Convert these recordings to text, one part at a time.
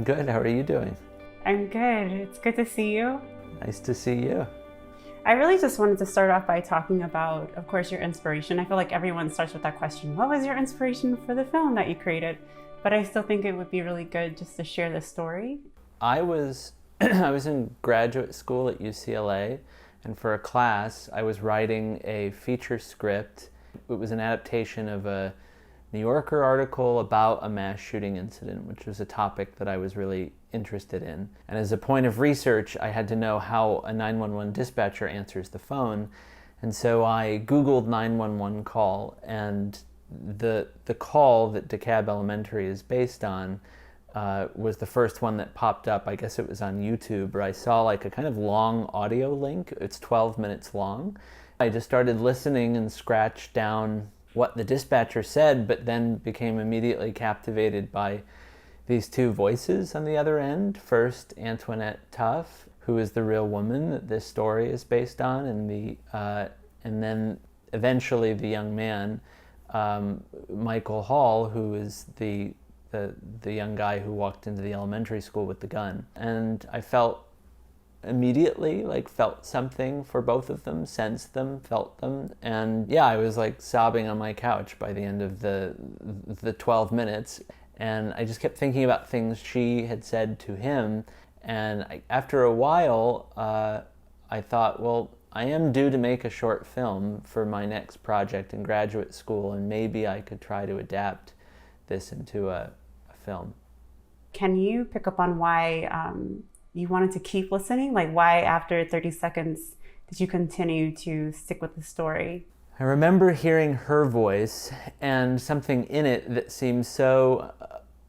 Good, how are you doing? I'm good. It's good to see you. Nice to see you. I really just wanted to start off by talking about, of course, your inspiration. I feel like everyone starts with that question, what was your inspiration for the film that you created? But I still think it would be really good just to share the story. I was I was in graduate school at UCLA, and for a class I was writing a feature script. It was an adaptation of a New Yorker article about a mass shooting incident, which was a topic that I was really interested in. And as a point of research, I had to know how a 911 dispatcher answers the phone. And so I Googled 911 call, and the call that DeKalb Elementary is based on was the first one that popped up. I guess it was on YouTube, where I saw like a kind of long audio link. It's 12 minutes long. I just started listening and scratched down what the dispatcher said, but then became immediately captivated by these two voices on the other end. First, Antoinette Tuff, who is the real woman that this story is based on, and then eventually the young man, Michael Hall, who is the young guy who walked into the elementary school with the gun. And I felt something for both of them, sensed them, felt them. And yeah, I was like sobbing on my couch by the end of the 12 minutes. And I just kept thinking about things she had said to him. And after a while, I thought, well, I am due to make a short film for my next project in graduate school, and maybe I could try to adapt this into a film. Can you pick up on why you wanted to keep listening? Like, why after 30 seconds did you continue to stick with the story? I remember hearing her voice and something in it that seemed so,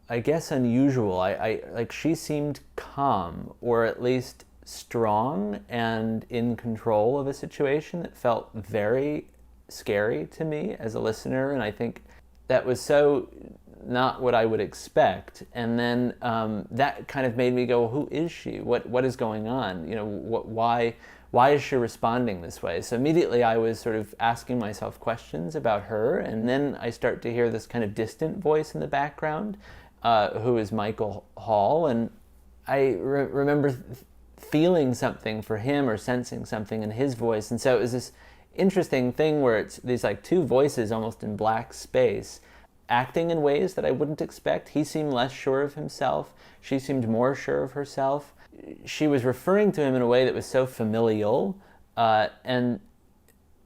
I guess, unusual. I like, she seemed calm, or at least strong and in control of a situation that felt very scary to me as a listener. And I think that was so not what I would expect. And then that kind of made me go, well, who is she? What is going on? You know, why is she responding this way? So immediately I was sort of asking myself questions about her, and then I start to hear this kind of distant voice in the background, who is Michael Hall, and I remember feeling something for him, or sensing something in his voice. And so it was this interesting thing where it's these like two voices almost in black space, acting in ways that I wouldn't expect. He seemed less sure of himself. She seemed more sure of herself. She was referring to him in a way that was so familial, and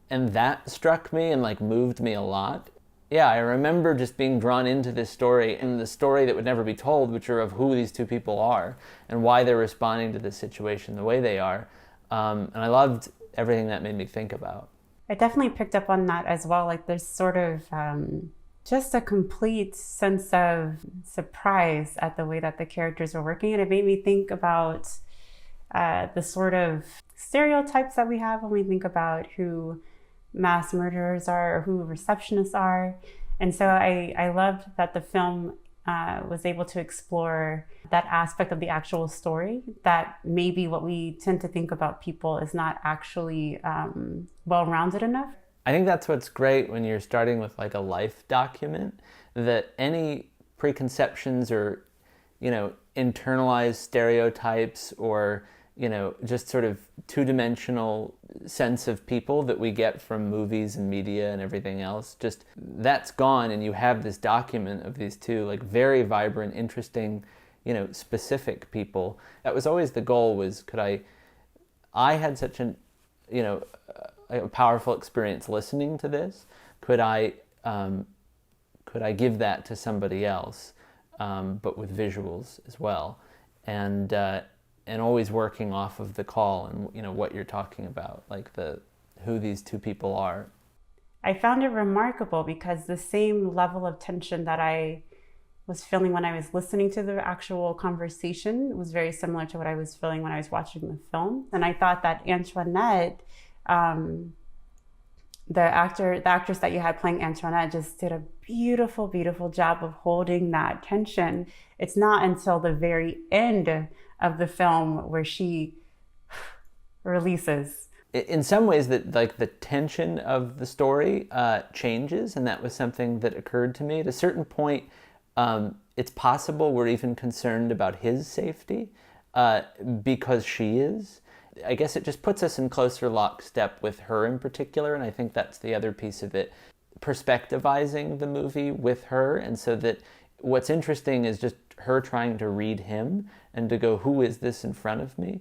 that struck me and like moved me a lot. Yeah, I remember just being drawn into this story, and the story that would never be told, which are of who these two people are and why they're responding to this situation the way they are. And I loved everything that made me think about. I definitely picked up on that as well. Like, there's sort of just a complete sense of surprise at the way that the characters are working. And it made me think about the sort of stereotypes that we have when we think about who mass murderers are or who receptionists are. And so I loved that the film was able to explore that aspect of the actual story, that maybe what we tend to think about people is not actually well-rounded enough. I think that's what's great when you're starting with like a life document, that any preconceptions or, you know, internalized stereotypes, or, you know, just sort of two-dimensional sense of people that we get from movies and media and everything else, just that's gone, and you have this document of these two like very vibrant, interesting, you know, specific people. That was always the goal, was I had such an, you know, a powerful experience listening to this. Could I give that to somebody else, but with visuals as well, and always working off of the call and, you know, what you're talking about, like who these two people are. I found it remarkable because the same level of tension that I was feeling when I was listening to the actual conversation was very similar to what I was feeling when I was watching the film. And I thought that Antoinette, the actress that you had playing Antoinette, just did a beautiful, beautiful job of holding that tension. It's not until the very end of the film where she releases. In some ways, that like the tension of the story changes, and that was something that occurred to me. At a certain point, It's possible we're even concerned about his safety because she is. I guess it just puts us in closer lockstep with her in particular, and I think that's the other piece of it, perspectivizing the movie with her, and so that what's interesting is just her trying to read him and to go, who is this in front of me?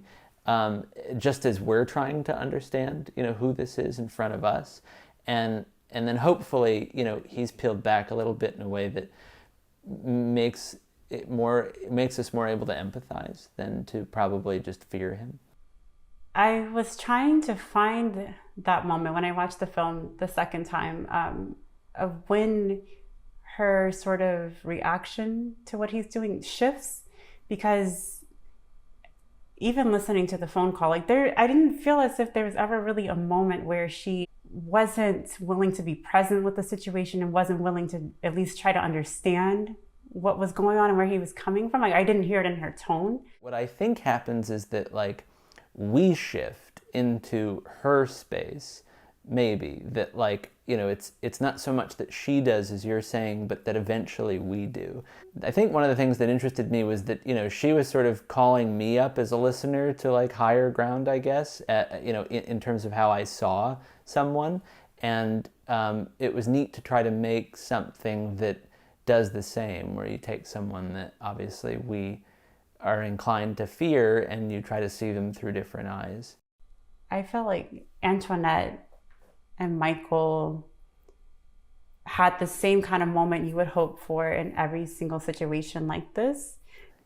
Just as we're trying to understand, who this is in front of us. And then hopefully, he's peeled back a little bit in a way that makes us more able to empathize than to probably just fear him. I was trying to find that moment when I watched the film the second time, of when her sort of reaction to what he's doing shifts, because even listening to the phone call, I didn't feel as if there was ever really a moment where she wasn't willing to be present with the situation and wasn't willing to at least try to understand what was going on and where he was coming from. I didn't hear it in her tone. What I think happens is that we shift into her space, maybe, that it's not so much that she does as you're saying, but that eventually we do. I think one of the things that interested me was that she was sort of calling me up as a listener to higher ground, I guess, in terms of how I saw someone, and it was neat to try to make something that does the same, where you take someone that obviously we are inclined to fear and you try to see them through different eyes. I felt like Antoinette and Michael had the same kind of moment you would hope for in every single situation like this.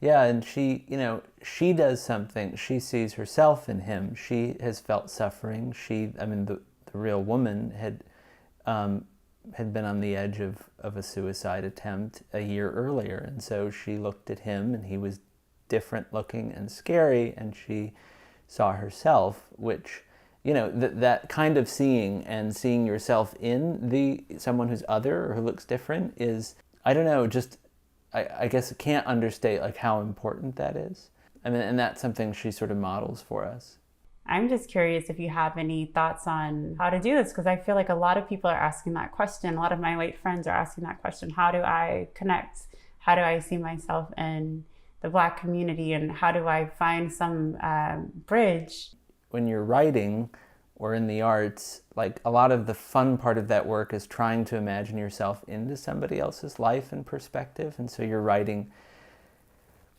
Yeah, and she does something. She sees herself in him. She has felt suffering. The real woman had been on the edge of a suicide attempt a year earlier, and so she looked at him, and he was different looking and scary, and she saw herself, which that kind of seeing yourself in someone who's other or who looks different is, I don't know, just I guess I can't understate how important that is. And that's something she sort of models for us. I'm just curious if you have any thoughts on how to do this, because I feel like a lot of people are asking that question. A lot of my white friends are asking that question. How do I connect? How do I see myself in the Black community, and how do I find some bridge? When you're writing or in the arts, a lot of the fun part of that work is trying to imagine yourself into somebody else's life and perspective. And so you're writing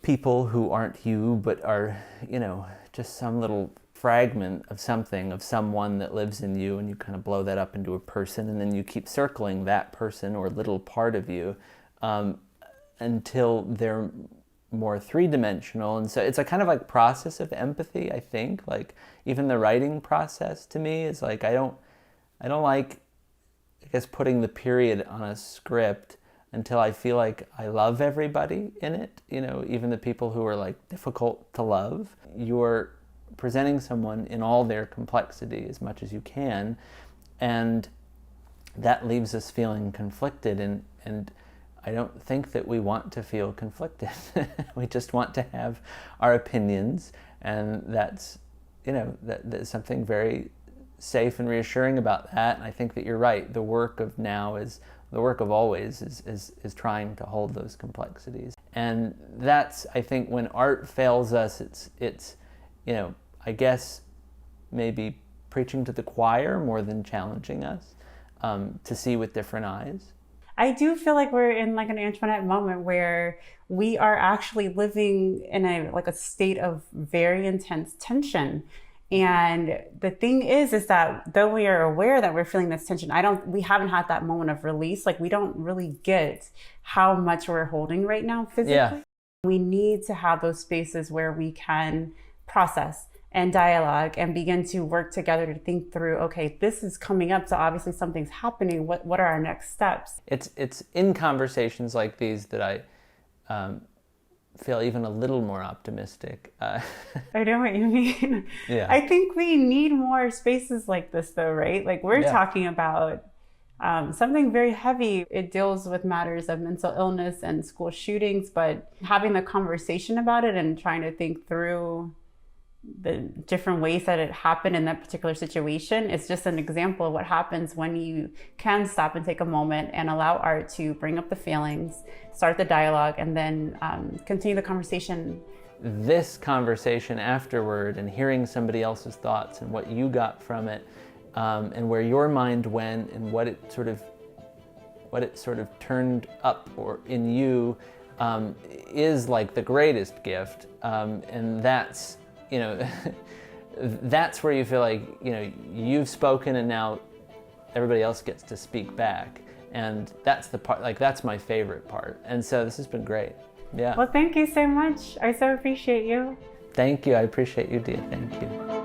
people who aren't you, but are, just some little fragment of something, of someone that lives in you, and you kind of blow that up into a person, and then you keep circling that person or little part of you until they're more three-dimensional. And so it's a kind of process of empathy, I think. Even the writing process to me is I don't like, I guess, putting the period on a script until I feel like I love everybody in it, even the people who are difficult to love. You're presenting someone in all their complexity as much as you can, and that leaves us feeling conflicted, and I don't think that we want to feel conflicted. We just want to have our opinions, and that's, there's something very safe and reassuring about that. And I think that you're right. The work of now is the work of always is trying to hold those complexities. And that's, I think, when art fails us, it's I guess maybe preaching to the choir more than challenging us to see with different eyes. I do feel like we're in an Antoinette moment where we are actually living in a state of very intense tension. And the thing is that though we are aware that we're feeling this tension, we haven't had that moment of release. We don't really get how much we're holding right now physically. Yeah. We need to have those spaces where we can process and dialogue and begin to work together to think through, okay, this is coming up, so obviously something's happening. What are our next steps? It's in conversations like these that I feel even a little more optimistic. I know what you mean. Yeah. I think we need more spaces like this, though, right? We're talking about something very heavy. It deals with matters of mental illness and school shootings, but having the conversation about it and trying to think through the different ways that it happened in that particular situation. It's just an example of what happens when you can stop and take a moment and allow art to bring up the feelings, start the dialogue, and then continue the conversation. This conversation afterward and hearing somebody else's thoughts and what you got from it, and where your mind went and what it sort of turned up or in you, is like the greatest gift. And that's, you know, that's where you feel like, you know, you've spoken and now everybody else gets to speak back. And that's the part, like, that's my favorite part. And so this has been great. Yeah. Well, thank you so much. I so appreciate you. Thank you. I appreciate you, Dea. Thank you.